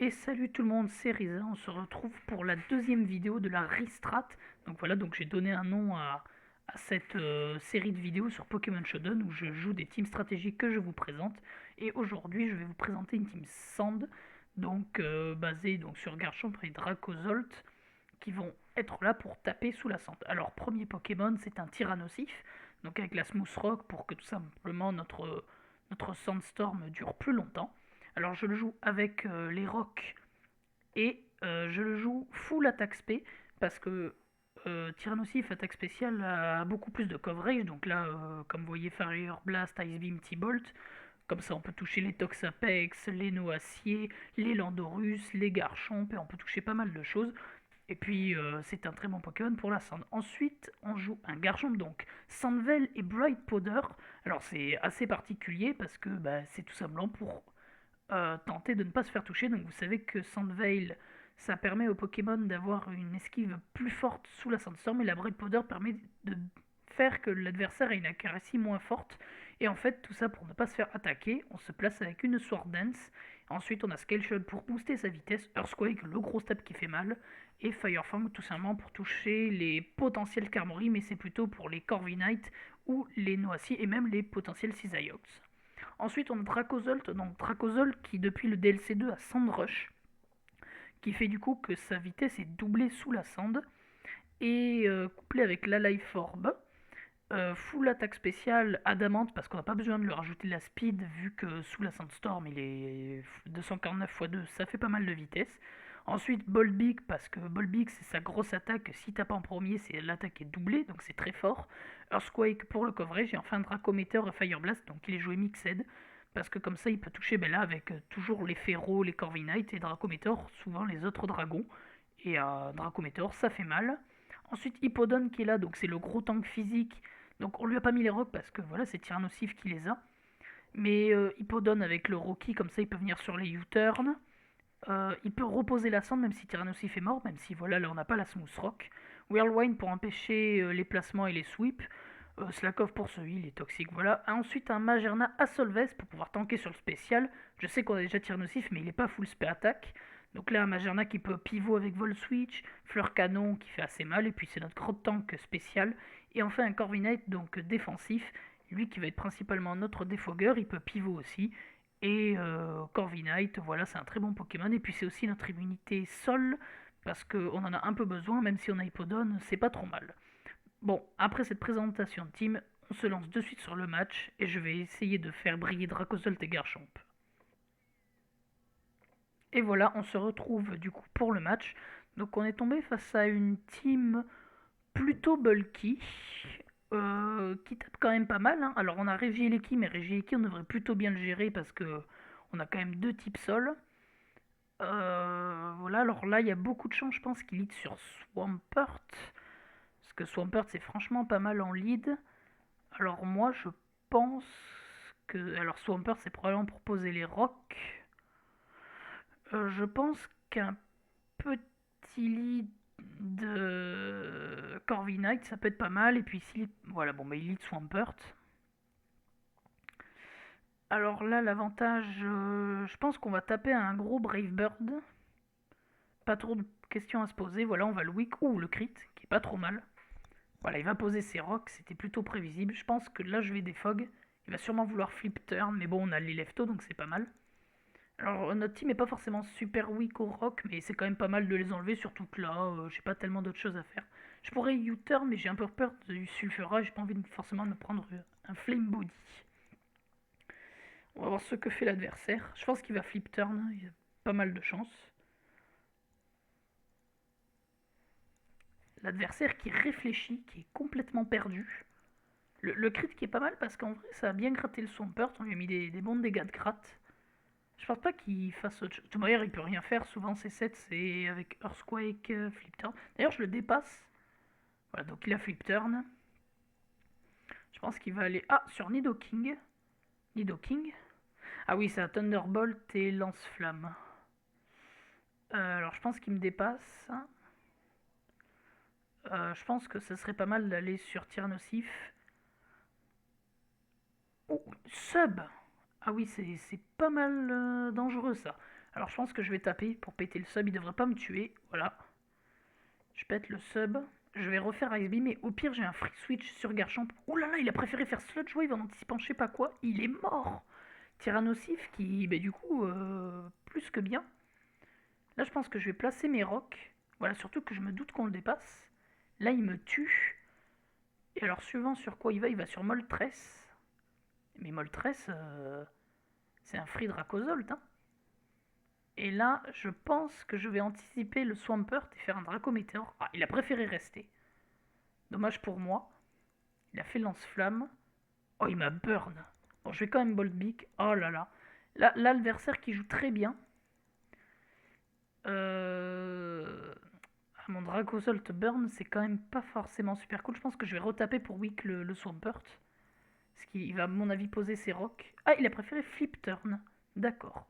Et salut tout le monde, c'est Riza, on se retrouve pour la deuxième vidéo de la Restrat. Donc voilà, donc j'ai donné un nom à cette série de vidéos sur Pokémon Shodown où je joue des teams stratégiques que je vous présente. Et aujourd'hui, je vais vous présenter une team Sand, donc basée donc, sur Garchomp et Dracozolt, qui vont être là pour taper sous la cendre. Alors, premier Pokémon, c'est un Tyrannosif, donc avec la Smooth Rock pour que tout simplement notre Sandstorm dure plus longtemps. Alors, je le joue avec les Rocks et je le joue full attaque spé parce que Tyrannosif attaque spéciale a beaucoup plus de coverage. Donc là, comme vous voyez, Fire Blast, Ice Beam, T-Bolt. Comme ça, on peut toucher les Toxapex, les Noacier, les Landorus, les Garchomp, et on peut toucher pas mal de choses. Et puis, c'est un très bon Pokémon pour la Sand. Ensuite, on joue un Garchomp, donc Sandveil et Bright Powder. Alors, c'est assez particulier parce que bah, c'est tout simplement pour tenter de ne pas se faire toucher. Donc, vous savez que Sandveil, ça permet au Pokémon d'avoir une esquive plus forte sous la Sandstorm, et la Bright Powder permet de faire que l'adversaire ait une accuracy moins forte. Et en fait, tout ça pour ne pas se faire attaquer, on se place avec une Sword Dance. Ensuite, on a Scale Shot pour booster sa vitesse, Earthquake, le gros step qui fait mal, et Firefang tout simplement pour toucher les potentiels Karmori, mais c'est plutôt pour les Corviknight ou les Noacier et même les potentiels Cisaiox. Ensuite, on a Dracozolt, donc Dracozolt qui depuis le DLC 2 a Sand Rush, qui fait du coup que sa vitesse est doublée sous la sand, et couplé avec la Life Orb, full attaque spéciale adamante parce qu'on n'a pas besoin de lui rajouter de la speed vu que sous la Sandstorm il est 249 x 2, ça fait pas mal de vitesse. Ensuite Bolbig parce que Bolbig c'est sa grosse attaque, si tape en premier c'est l'attaque est doublée donc c'est très fort. Earthquake pour le coverage et enfin Dracometer et Fire Blast donc il est joué mixed parce que comme ça il peut toucher ben là avec toujours les Féro, les Corviknight et Dracometer, souvent les autres dragons. Et Dracometer ça fait mal. Ensuite Hippodon qui est là, donc c'est le gros tank physique. Donc on lui a pas mis les rocks parce que voilà c'est Tyrannosif qui les a. Mais Hippodon avec le Rocky, comme ça il peut venir sur les U-turn. Il peut reposer la cendre même si Tyrannosif est mort, même si voilà là on n'a pas la Smooth Rock. Whirlwind pour empêcher les placements et les sweeps. Slackov pour ce heal, il est toxique, voilà. Ensuite un Magerna à Solves pour pouvoir tanker sur le spécial. Je sais qu'on a déjà Tyrannosif mais il est pas full spé attaque. Donc là un Magerna qui peut pivot avec Vol Switch, Fleur Canon qui fait assez mal, et puis c'est notre gros tank spécial. Et enfin un Corviknight donc défensif, lui qui va être principalement notre défogueur, il peut pivot aussi. Et Corviknight, voilà, c'est un très bon Pokémon. Et puis c'est aussi notre immunité sol, parce qu'on en a un peu besoin, même si on a Hippodon, c'est pas trop mal. Bon, après cette présentation de team, on se lance de suite sur le match, et je vais essayer de faire briller Dracozolt et Garchomp. Et voilà, on se retrouve du coup pour le match. Donc on est tombé face à une team plutôt bulky, qui tape quand même pas mal, hein. Alors on a Regieleki, mais Regieleki on devrait plutôt bien le gérer parce que on a quand même deux types sol. Voilà, alors là il y a beaucoup de chance, je pense, qu'il lead sur Swampert. Parce que Swampert c'est franchement pas mal en lead. Alors moi je pense que. Alors Swampert c'est probablement pour poser les rocks. Je pense qu'un petit lead de Corviknight ça peut être pas mal. Et puis s'il. Voilà, bon bah il lead Swampert. Alors là, l'avantage, je pense qu'on va taper un gros Brave Bird. Pas trop de questions à se poser. Voilà, on va le weak ou le crit, qui est pas trop mal. Voilà, il va poser ses rocks, c'était plutôt prévisible. Je pense que là, je vais défog. Il va sûrement vouloir flip turn, mais bon, on a les leftos, donc c'est pas mal. Alors, notre team est pas forcément super weak au rock, mais c'est quand même pas mal de les enlever, surtout que là, j'ai pas tellement d'autres choses à faire. Je pourrais U-turn, mais j'ai un peu peur du sulfura, j'ai pas envie forcément de me prendre un flame body. On va voir ce que fait l'adversaire. Je pense qu'il va flip turn, il a pas mal de chance. L'adversaire qui réfléchit, qui est complètement perdu. Le crit qui est pas mal parce qu'en vrai ça a bien gratté le Swampert, on lui a mis des bons dégâts de gratte. Je pense pas qu'il fasse autre chose. De toute manière il peut rien faire, souvent ces sets c'est avec Earthquake, Flip Turn. D'ailleurs je le dépasse. Voilà, donc il a Flip Turn. Je pense qu'il va aller... Ah, sur Nidoking. Nidoking. Ah oui, c'est un Thunderbolt et Lance-Flamme. Alors je pense qu'il me dépasse. Je pense que ce serait pas mal d'aller sur Tyrannosif. Oh, sub. Ah oui, c'est pas mal dangereux ça. Alors je pense que je vais taper pour péter le sub, il devrait pas me tuer, voilà. Je pète le sub, je vais refaire Ice Beam, mais au pire j'ai un free switch sur Garchomp. Oh là là, il a préféré faire Sludge Wave en anticipant je sais pas quoi, il est mort. Tyrannosif qui, du coup, plus que bien. Là je pense que je vais placer mes rocs, voilà, surtout que je me doute qu'on le dépasse. Là il me tue. Et alors suivant sur quoi il va sur Moltres. Mais Moltres, c'est un free Dracozolt, hein. Et là, je pense que je vais anticiper le Swampert et faire un Dracométéore. Ah, il a préféré rester. Dommage pour moi. Il a fait lance-flamme. Oh, il m'a burn. Bon, je vais quand même Bolt Beak. Oh là là. Là, l'adversaire qui joue très bien. Mon Dracozolt burn, c'est quand même pas forcément super cool. Je pense que je vais retaper pour weak le Swampert. Parce qu'il va, à mon avis, poser ses rocks. Ah, il a préféré Flip Turn. D'accord.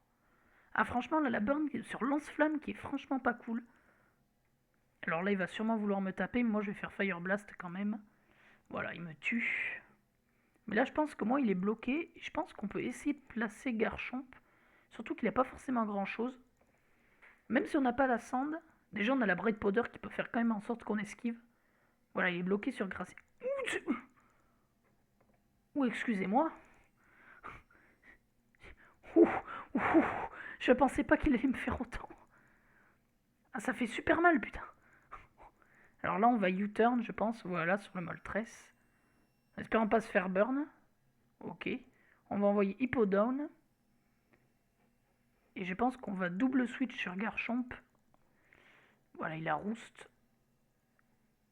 Ah, franchement, là, la burn sur lance-flamme qui est franchement pas cool. Alors là, il va sûrement vouloir me taper, mais moi, je vais faire Fire Blast quand même. Voilà, il me tue. Mais là, je pense que moi, il est bloqué. Je pense qu'on peut essayer de placer Garchomp. Surtout qu'il n'a pas forcément grand-chose. Même si on n'a pas la Sand, déjà, on a la Braid Powder qui peut faire quand même en sorte qu'on esquive. Voilà, il est bloqué sur Gracie. Ouh, excusez-moi. Ouh, ouh, je pensais pas qu'il allait me faire autant. Ah, ça fait super mal, putain. Alors là, on va U-turn, je pense, voilà, sur le Moltres. Espérons pas se faire burn. Ok. On va envoyer Hippowdon. Et je pense qu'on va double switch sur Garchomp. Voilà, il a Roost.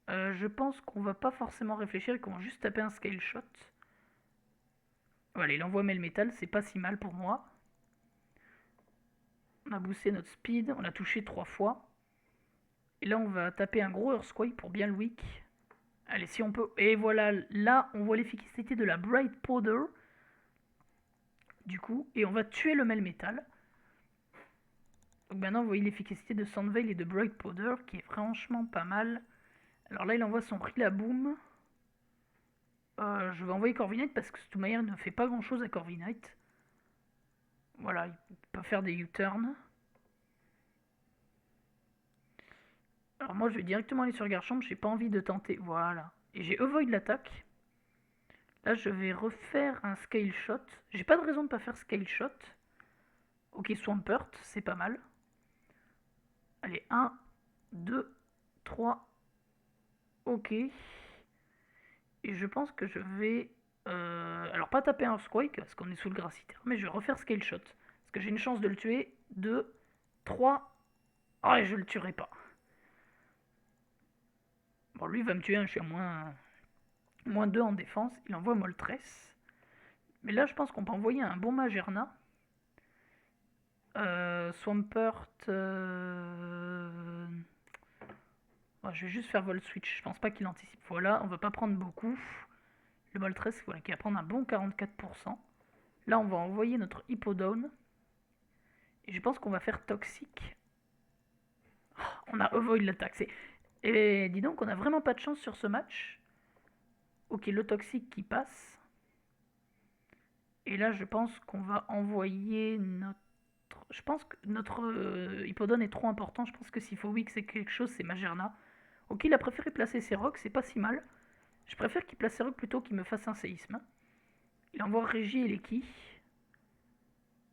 Je pense qu'on va pas forcément réfléchir et qu'on va juste taper un Scale Shot. Voilà, il envoie Melmetal, c'est pas si mal pour moi. On a boosté notre speed, on a touché 3 fois. Et là, on va taper un gros Earthquake pour bien le weak. Allez, si on peut... Et voilà, là, on voit l'efficacité de la Bright Powder. Du coup, et on va tuer le Melmetal. Donc maintenant, vous voyez l'efficacité de Sandveil et de Bright Powder, qui est franchement pas mal. Alors là, il envoie son Rillaboom. Je vais envoyer Corviknight parce que de toute manière, il ne fait pas grand chose à Corviknight. Voilà, il peut faire des U-turns. Alors moi, je vais directement aller sur Garchomp, j'ai pas envie de tenter. Voilà. Et j'ai Avoid l'attaque. Là, je vais refaire un Scale Shot. J'ai pas de raison de pas faire Scale Shot. Ok, Swampert, c'est pas mal. Allez, 1, 2, 3. Ok. Et je pense que je vais... alors pas taper un Earthquake, parce qu'on est sous le Grassiter, mais je vais refaire Scale Shot. Parce que j'ai une chance de le tuer. 2, 3... Ah, et je le tuerai pas. Bon, lui va me tuer, hein, je suis à moins 2 en défense. Il envoie Moltres. Mais là, je pense qu'on peut envoyer un bon Magerna. Swampert... Ouais, je vais juste faire Volt Switch. Je pense pas qu'il anticipe. Voilà, on va pas prendre beaucoup. Le Moltres, voilà, qui va prendre un bon 44%. Là, on va envoyer notre Hippowdon. Et je pense qu'on va faire Toxic. Oh, on a Avoid l'attaque. Et dis donc, on a vraiment pas de chance sur ce match. Ok, le Toxic qui passe. Et là, je pense qu'on va envoyer notre... Je pense que notre Hippowdon est trop important. Je pense que s'il faut weak, c'est quelque chose, c'est Magerna. Ok, il a préféré placer ses rocks, c'est pas si mal. Je préfère qu'il place ses rocks plutôt qu'il me fasse un séisme. Il envoie Régie et Leki.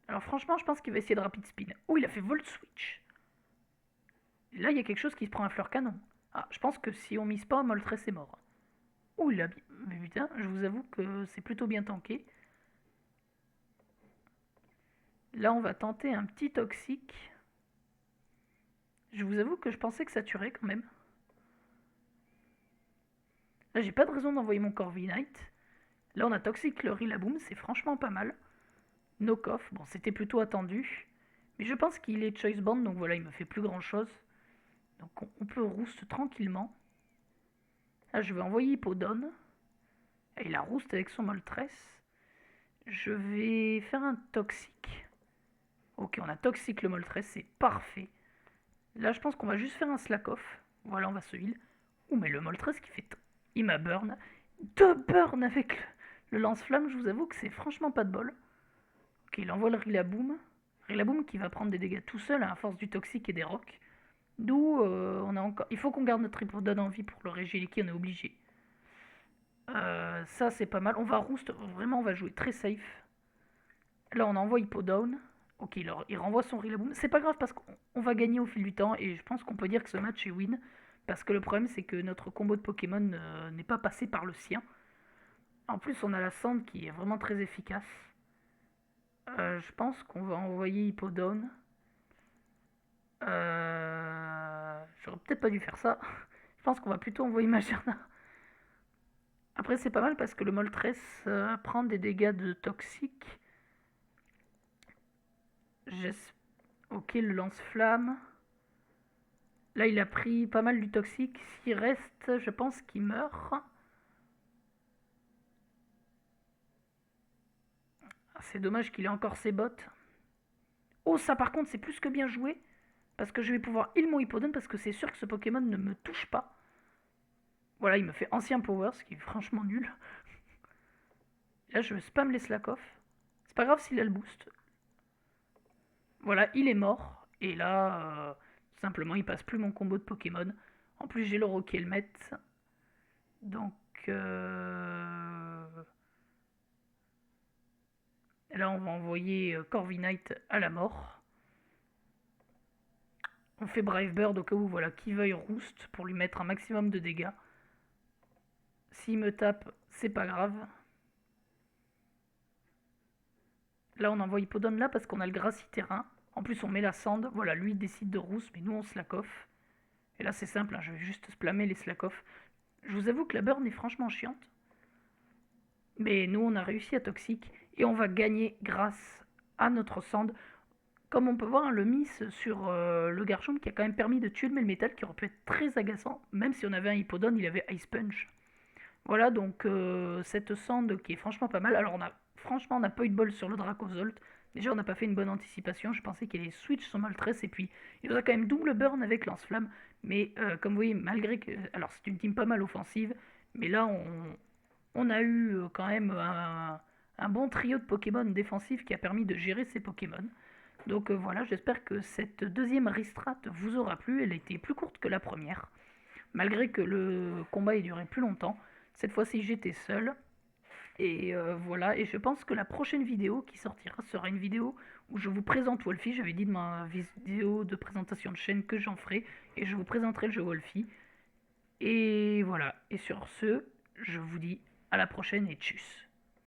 Alors franchement, je pense qu'il va essayer de Rapid Spin. Oh, il a fait Volt Switch. Et là, il y a quelque chose qui se prend un fleur canon. Ah, je pense que si on mise pas, Moltres est mort. Oh, il a bien... Mais putain, je vous avoue que c'est plutôt bien tanké. Là, on va tenter un petit Toxic. Je vous avoue que je pensais que ça tuerait quand même. Là, j'ai pas de raison d'envoyer mon Corviknight. Là, on a Toxic le Rillaboom, c'est franchement pas mal. Knock-off, bon, c'était plutôt attendu. Mais je pense qu'il est Choice Band, donc voilà, il me fait plus grand chose. Donc on peut Roost tranquillement. Là, je vais envoyer Hippowdon. Et il a Roost avec son Moltres. Je vais faire un Toxic. Ok, on a Toxic le Moltres, c'est parfait. Là, je pense qu'on va juste faire un Slack-off. Voilà, on va se heal. Ouh, mais le Moltres qui fait... Il m'a burn. 2 burn avec le lance-flamme, je vous avoue que c'est franchement pas de bol. Ok, il envoie le Rillaboom. Rillaboom qui va prendre des dégâts tout seul à force du toxique et des rocs. D'où on a encore. Il faut qu'on garde notre Hippodon en vie pour le Regieleki, on est obligé. Ça c'est pas mal. On va Roost, vraiment on va jouer très safe. Là on envoie Hippodon. Ok, il renvoie son Rillaboom. C'est pas grave parce qu'on va gagner au fil du temps et je pense qu'on peut dire que ce match est win. Parce que le problème c'est que notre combo de Pokémon n'est pas passé par le sien. En plus on a la Sand qui est vraiment très efficace. Je pense qu'on va envoyer Hippodon. J'aurais peut-être pas dû faire ça. Je pense qu'on va plutôt envoyer Magearna. Après, c'est pas mal parce que le Moltres prend des dégâts de toxique. Ok, le lance-flamme. Là, il a pris pas mal du toxique. S'il reste, je pense qu'il meurt. C'est dommage qu'il ait encore ses bottes. Oh, ça par contre, c'est plus que bien joué. Parce que je vais pouvoir heal mon Hippodon parce que c'est sûr que ce Pokémon ne me touche pas. Voilà, il me fait ancien power, ce qui est franchement nul. Là, je spam les slack-off. C'est pas grave s'il a le boost. Voilà, il est mort. Et là, simplement, il passe plus mon combo de Pokémon. En plus, j'ai le Rokelmet. Donc, là, on va envoyer Corviknight à la mort. On fait Brave Bird au cas où, voilà, qui veuille Roost pour lui mettre un maximum de dégâts. S'il me tape, c'est pas grave. Là, on envoie Hippodon là parce qu'on a le Grassy terrain. En plus, on met la Sand. Voilà, lui il décide de Roost, mais nous, on slack off. Et là, c'est simple, hein, je vais juste spammer les slack off. Je vous avoue que la burn est franchement chiante. Mais nous, on a réussi à Toxic. Et on va gagner grâce à notre Sand. Comme on peut voir, hein, le miss sur le Garchomp qui a quand même permis de tuer le Melmetal qui aurait pu être très agaçant. Même si on avait un Hippodon, il avait Ice Punch. Voilà, donc cette Sand qui est franchement pas mal. Alors, franchement, on n'a pas eu de bol sur le Dracozolt. Déjà, on n'a pas fait une bonne anticipation. Je pensais qu'il allait switch son Moltres. Et puis, il nous a quand même double burn avec Lance-Flamme. Mais comme vous voyez, malgré que. Alors, c'est une team pas mal offensive. Mais là, on a eu quand même un bon trio de Pokémon défensifs qui a permis de gérer ces Pokémon. Donc voilà, j'espère que cette deuxième restrat vous aura plu. Elle a été plus courte que la première. Malgré que le combat ait duré plus longtemps. Cette fois-ci, j'étais seul. Et voilà, et je pense que la prochaine vidéo qui sortira sera une vidéo où je vous présente Wolfie. J'avais dit de ma vidéo de présentation de chaîne que j'en ferai, et je vous présenterai le jeu Wolfie. Et voilà, et sur ce, je vous dis à la prochaine et tchuss.